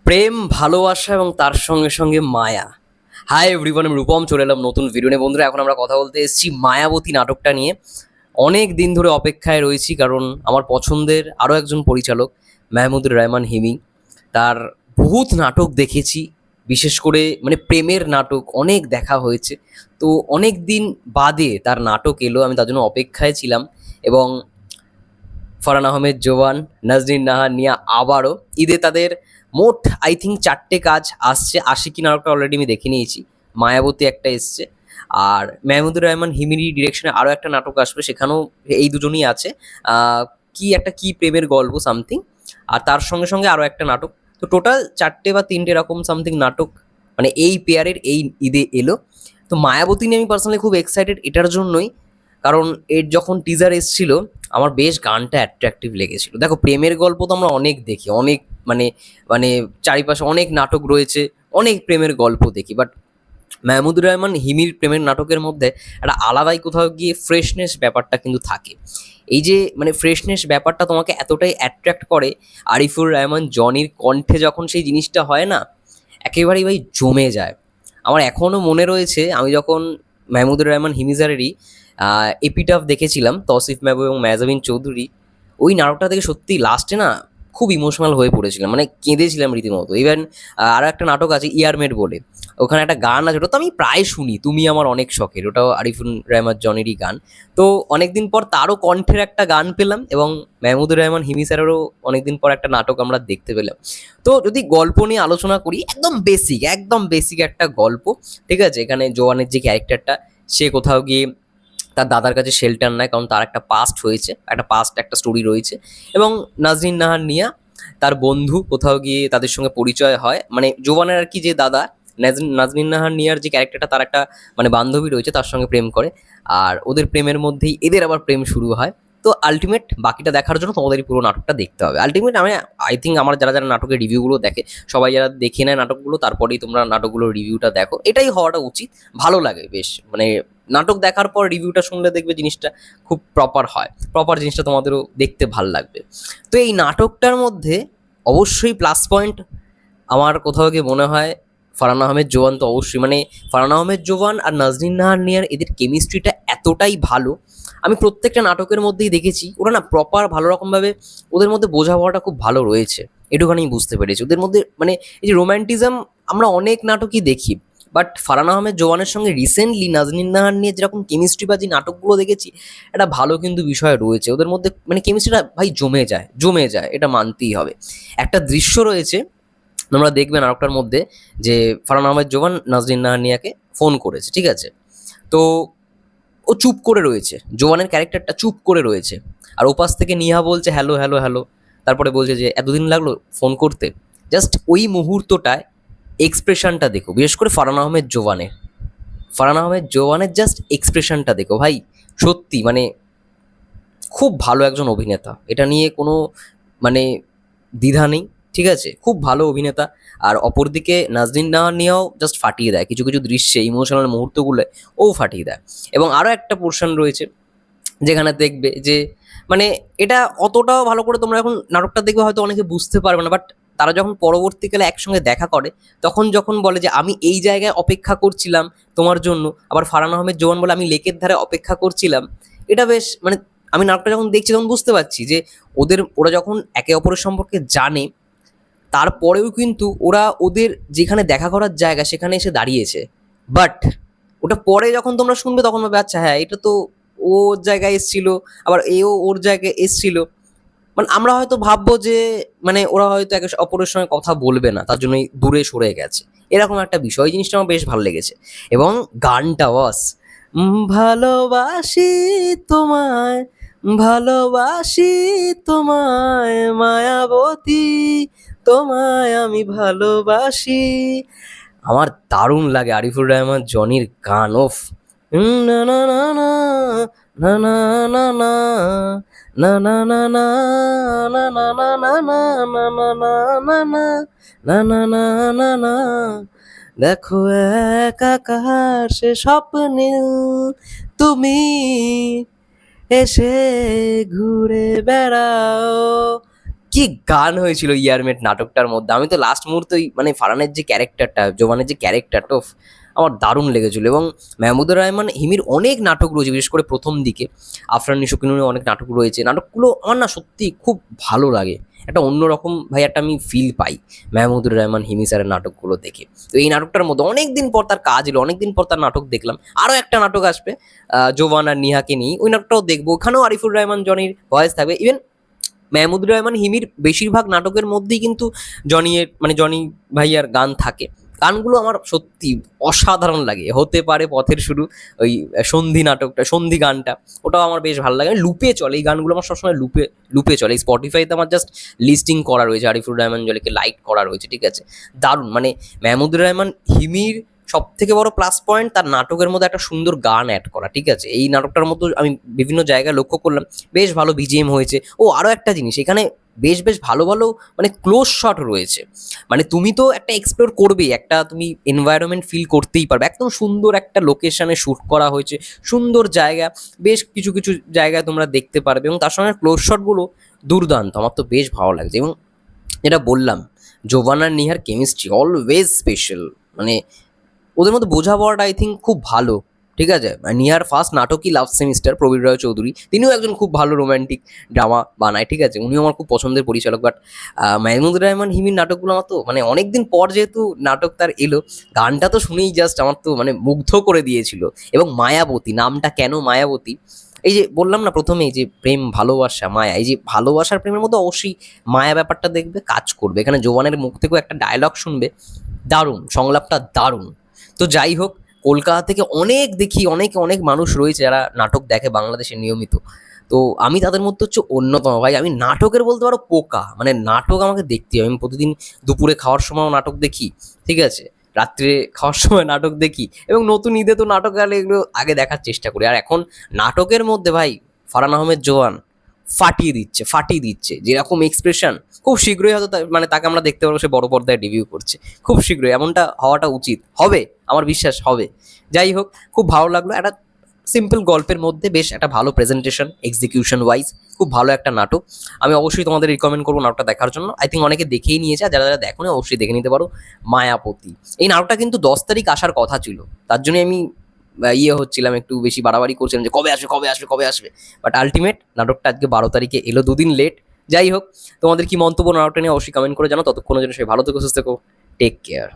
প্রেম, ভালোবাসা এবং তার সঙ্গে সঙ্গে মায়া। হাই এভরিওয়ান, আমি রূপম চলে এলাম নতুন ভিডিও নিয়ে। বন্ধুরা, এখন আমরা কথা বলতে এসেছি মায়াবতী নাটকটা নিয়ে। অনেক দিন ধরে অপেক্ষায় রয়েছি, কারণ আমার পছন্দের আরও একজন পরিচালক মেহমুদুর রহমান হিমি, তার বহুত নাটক দেখেছি। বিশেষ করে প্রেমের নাটক অনেক দেখা হয়েছে। তো অনেক দিন বাদে তার নাটক এলো, আমি তার জন্য অপেক্ষায় ছিলাম। এবং ফারহান আহমেদ জোবান, নাজনীন নাহার নিয়া আবারও ঈদে তাদের মোট আই থিঙ্ক 4টে কাজ আসছে। আশিকি নাটকটা অলরেডি আমি দেখে নিয়েছি, মায়াবতী একটা এসছে, আর মেহমুদুর রহমান হিমিরি ডিরেকশনে আরও একটা নাটক আসবে, সেখানেও এই দুজনই আছে। কি প্রেমের গল্প সামথিং, আর তার সঙ্গে সঙ্গে আরও একটা নাটক। তো টোটাল 4টে বা 3টে এরকম সামথিং নাটক এই পেয়ারের এই ঈদে এলো। তো মায়াবতী নিয়ে আমি পার্সোনালি খুব এক্সাইটেড এটার জন্যই, কারণ এর যখন টিজার এসছিল আমার বেশ গানটা অ্যাট্রাকটিভ লেগেছিল। দেখো, প্রেমের গল্প তো আমরা অনেক দেখি, অনেক মানে মানে চারিপাশে অনেক নাটক রয়েছে, অনেক প্রেমের গল্প দেখি, বাট মাহমুদুর রহমান হিমির প্রেমের নাটকের মধ্যে একটা আলাদাই কোথাও গিয়ে ফ্রেশনেস ব্যাপারটা কিন্তু থাকে। এই যে ফ্রেশনেস ব্যাপারটা তোমাকে এতটাই অ্যাট্রাক্ট করে, আরিফুর রহমান জনির কণ্ঠে যখন সেই জিনিসটা হয় না, একেবারেই ভাই জমে যায়। আমার এখনও মনে রয়েছে, আমি যখন মাহমুদুর রহমান হিমি স্যারেরই এপিটাফ দেখেছিলাম, তৌসিফ মেহবুব এবং মেহজাবিন চৌধুরী, ওই নাটকটা থেকে সত্যি লাস্টে না খুব ইমোশনাল হয়ে পড়েছিলাম, কেঁদেছিলাম রীতিমতো। ইভেন আরও একটা নাটক আছে ইয়ারমেট বলে, ওখানে একটা গান আছে, ওটা তো আমি প্রায় শুনি, তুমি আমার অনেক শখের, ওটাও আরিফুর রহমান জনেরই গান। তো অনেকদিন পর তারও কণ্ঠের একটা গান পেলাম, এবং মাহমুদুর রহমান হিমি স্যারেরও অনেকদিন পর একটা নাটক আমরা দেখতে পেলাম। তো যদি গল্প নিয়ে আলোচনা করি, একদম বেসিক একটা গল্প। ঠিক আছে, এখানে জোয়ানের যে ক্যারেক্টারটা, সে কোথাও গিয়ে তার দাদার কাছে শেল্টার নেয়, কারণ তার একটা পাস্ট হয়েছে, একটা স্টোরি রয়েছে। এবং নাজনীন নাহার নিয়া, তার বন্ধু, কোথাও গিয়ে তাদের সঙ্গে পরিচয় হয়, জোবানের আর কি যে দাদা, নাজনীন নাহার নিয়ার যে ক্যারেক্টারটা, তার একটা বান্ধবী রয়েছে, তার সঙ্গে প্রেম করে। আর ওদের প্রেমের মধ্যেই এদের আবার প্রেম শুরু হয়। তো আলটিমেট বাকিটা দেখার জন্য তোমাদেরই পুরো নাটকটা দেখতে হবে। আলটিমেট আমি আই থিঙ্ক আমার যারা যারা নাটকের রিভিউগুলো দেখে, সবাই যারা দেখে নেয় নাটকগুলো, তারপরেই তোমরা নাটকগুলোর রিভিউটা দেখো, এটাই হওয়াটা উচিত। ভালো লাগে বেশ, নাটক দেখার পর রিভিউটা শুনলে দেখবে জিনিসটা খুব প্রপার জিনিসটা তোমাদেরও দেখতে ভাল লাগবে। তো এই নাটকটার মধ্যে অবশ্যই প্লাস পয়েন্ট আমার কোথাও গিয়ে মনে হয় ফারহান আহমেদ জোবান, তো অবশ্যই ফারহান আহমেদ জোবান আর নাজনীন নাহার নিয়ার এদের কেমিস্ট্রিটা এতটাই ভালো। আমি প্রত্যেকটা নাটকের মধ্যেই দেখেছি ওরা না প্রপার ভালো রকমভাবে, ওদের মধ্যে বোঝাপড়াটা খুব ভালো রয়েছে, এটুখানি আমি বুঝতে পেরেছি ওদের মধ্যে। এই যে রোম্যান্টিজম আমরা অনেক নাটকই দেখি, বাট ফারহান আহমেদ জোয়ানের সঙ্গে রিসেন্টলি নাজনীন নাহার নিয়ে যেরকম কেমিস্ট্রি বা যে নাটকগুলো দেখেছি, একটা ভালো কিন্তু বিষয় রয়েছে ওদের মধ্যে, কেমিস্ট্রিটা ভাই জমে যায়, এটা মানতেই হবে। একটা দৃশ্য রয়েছে, তোমরা দেখবে নাটকটার মধ্যে, যে ফারহান আহমেদ জোবান নাজনীন নাহানিয়াকে ফোন করেছে, ঠিক আছে? তো ও চুপ করে রয়েছে, জোবানের ক্যারেক্টারটা চুপ করে রয়েছে, আর ওপাশ থেকে নিহা বলছে হ্যালো হ্যালো হ্যালো, তারপরে বলছে যে এতদিন লাগলো ফোন করতে। জাস্ট ওই মুহূর্তটায় এক্সপ্রেশনটা দেখো, বিশেষ করে ফারহান আহমেদ জোবানের জাস্ট এক্সপ্রেশনটা দেখো ভাই। সত্যি খুব ভালো একজন অভিনেতা, এটা নিয়ে কোনো মানে দ্বিধা নেই। ঠিক আছে, খুব ভালো অভিনেতা। আর অপরদিকে নাজনীন নাহার নিয়েও জাস্ট ফাটিয়ে দেয় কিছু কিছু দৃশ্যে, ইমোশনাল মুহূর্তগুলো ও ফাটিয়ে দেয়। এবং আরও একটা পোর্শন রয়েছে যেখানে দেখবে যে মানে এটা অতটাও ভালো করে তোমরা এখন নাটকটা দেখবে হয়তো অনেকে বুঝতে পারবে না, বাট তারা যখন পরবর্তীকালে একসঙ্গে দেখা করে, তখন যখন বলে যে আমি এই জায়গায় অপেক্ষা করছিলাম তোমার জন্য, আবার ফারহান আহমেদ জোয়ান বলে আমি লেকের ধারে অপেক্ষা করছিলাম। এটা বেশ আমি নাটকটা যখন দেখছি তখন বুঝতে পারছি যে ওরা যখন একে অপরের সম্পর্কে জানে, তারপরেও কিন্তু ওরা ওদের যেখানে দেখা করার জায়গা সেখানে এসে দাঁড়িয়েছে। বাট ওটা পরে যখন তোমরা শুনবে তখন ভাবে আচ্ছা হ্যাঁ, এটা তো ও ওর জায়গায় এসছিল, আবার এও ওর জায়গায় এসছিল। আমরা হয়তো ভাববো যে ওরা হয়তো একে অপরের সঙ্গে কথা বলবে না, তার জন্যই দূরে সরে গেছে, এরকম একটা বিষয়। এই জিনিসটা আমার বেশ ভালো লেগেছে। এবং গানটা বাস, ভালোবাসি তোমায়, ভালোবাসি তোমায় মায়াবতী, তোমায় আমি ভালোবাসি। আমার দারুণ লাগে আরিফুর রহমান জনির গান। ওফ, না না না না, না না না না, না না না না, না না না না না, না না না না না, না না না না না, দেখো এক আকাশে স্বপ্নীল, তুমি এসে ঘুরে বেড়াও, কি গান হয়েছিল ইয়ারমেট নাটকটার মধ্যে! আমি তো লাস্ট মুহূর্তে মানে ফারহানের যে ক্যারেক্টারটা, জোবানের যে ক্যারেক্টারটা, আমার দারুণ লেগেছিল। এবং মাহমুদুর রহমান হিমির অনেক নাটক রয়েছে, বিশেষ করে প্রথম দিকে আফরান নিশোকিনুরের অনেক নাটক রয়েছে। নাটকগুলো আমার না সত্যি খুব ভালো লাগে। একটা অন্যরকম ভাই একটা আমি ফিল পাই মাহমুদুর রহমান হিমি স্যারের নাটকগুলো দেখে। তো এই নাটকটার মধ্যে অনেক দিন পর তার কাজ এলো, অনেক দিন পর তার নাটক দেখলাম। আরও একটা নাটক আসবে জোবান আর নিহাকে নিয়ে, ওই নাটকটাও দেখবো। ওখানেও আরিফুর রহমান জনির ভয়েস থাকবে। ইভেন মেহমুদুর রহমান হিমির বেশিরভাগ নাটকের মধ্যেই কিন্তু জনি ভাইয়ার গান থাকে। গানগুলো আমার সত্যি অসাধারণ লাগে। হতে পারে পথের শুরু, ওই সন্ধি নাটকটা, সন্ধি গানটা, ওটাও আমার বেশ ভালো লাগে। লুপে চলে এই গানগুলো, আমার সবসময় লুপে লুপে চলে। এই স্পটিফাইতে আমার জাস্ট লিস্টিং করা রয়েছে, আরিফুর রহমান জলিকে লাইক করা রয়েছে, ঠিক আছে? দারুণ। মানে মেহমুদুর রহমান হিমির সব থেকে বড় প্লাস পয়েন্ট তার নাটকের মধ্যে একটা সুন্দর গান অ্যাড করা, ঠিক আছে? এই নাটকটার মতো আমি বিভিন্ন জায়গায় লক্ষ্য করলাম, বেশ ভালো বিজিএম হয়েছে। ও আরও একটা জিনিস, এখানে বেশ বেশ ভালো ভালো মানে ক্লোজ শট রয়েছে। মানে তুমি তো একটা এক্সপ্লোর করবেই, একটা তুমি এনভায়রনমেন্ট ফিল করতেই পারবে। একদম সুন্দর একটা লোকেশনে শ্যুট করা হয়েছে, সুন্দর জায়গা, বেশ কিছু কিছু জায়গায় তোমরা দেখতে পারবে। এবং তার সঙ্গে ক্লোজ শটগুলো দুর্দান্ত, আমার তো বেশ ভালো লাগছে। এবং যেটা বললাম, জোবান আর নিহার কেমিস্ট্রি অলওয়েজ স্পেশাল। মানে ওদের মধ্যে বোঝাপড়াটা আই থিঙ্ক খুব ভালো, ঠিক আছে? নিহার ফার্স্ট নাটকই লাভ সেমিস্টার, প্রবীর রায় চৌধুরী, তিনিও একজন খুব ভালো রোম্যান্টিক ড্রামা বানায়, ঠিক আছে? উনিও আমার খুব পছন্দের পরিচালক। বাট মাহমুদুর রহমান হিমির নাটকগুলো আমার তো মানে অনেকদিন পর যেহেতু নাটক তার এলো, গানটা তো শুনেই জাস্ট আমার তো মানে মুগ্ধ করে দিয়েছিল। এবং মায়াবতী নামটা কেন মায়াবতী, এই যে বললাম না প্রথমেই যে প্রেম, ভালোবাসা, মায়া, এই যে ভালোবাসার প্রেমের মধ্যে অবশ্যই মায়া ব্যাপারটা দেখবে কাজ করবে। এখানে জোবানের মুখ থেকেও একটা ডায়লগ শুনবে, দারুণ সংলাপটা, দারুণ। তো যাই হোক, কলকাতা থেকে অনেক দেখি, অনেক অনেক মানুষ রয়েছে যারা নাটক দেখে বাংলাদেশে নিয়মিত। তো আমি তাদের মধ্যে হচ্ছে অন্যতম। ভাই আমি নাটকের বলতে পারো পোকা, মানে নাটক আমাকে দেখতে হয়। আমি প্রতিদিন দুপুরে খাওয়ার সময়ও নাটক দেখি, ঠিক আছে? রাত্রে খাওয়ার সময় নাটক দেখি, এবং নতুন ঈদে তো নাটক গেলে এগুলো আগে দেখার চেষ্টা করি। আর এখন নাটকের মধ্যে ভাই ফারহান আহমেদ জোয়ান ফাটিয়ে দিচ্ছে, ফাটিয়ে দিচ্ছে। যেরকম এক্সপ্রেশন, খুব শীঘ্রই হয়তো মানে তাকে আমরা দেখতে পারবো সে বড় পর্দায় ডেবিউ করছে। খুব শীঘ্রই এমনটা হওয়াটা উচিত, হবে, আমার বিশ্বাস হবে। যাই হোক, খুব ভালো লাগলো। একটা সিম্পল গল্পের মধ্যে বেশ একটা ভালো প্রেজেন্টেশন, এক্সিকিউশন ওয়াইজ খুব ভালো একটা নাটক। আমি অবশ্যই তোমাদের রিকমেন্ড করবো নাটকটা দেখার জন্য। আই থিঙ্ক অনেকে দেখেই নিয়েছে, আর যারা যারা দেখো না অবশ্যই দেখে নিতে পারো মায়াপতি। এই নাটকটা কিন্তু 10 তারিখ আসার কথা ছিল, তার জন্য আমি হচ্ছিলাম, একটু বেশি বাড়াবাড়ি করছিলাম যে কবে আসবে কবে আসবে কবে আসবে। বাট আলটিমেট নাটকটা আজকে 12 তারিখে এলো, দুদিন লেট। যাই হোক, তোমাদের কি মন্তব্য নাটকটা নিয়ে অবশ্যই কমেন্ট করে জানো। ততক্ষণের জন্য সবাই ভালো থেকো, সুস্থ থেকো, টেক কেয়ার।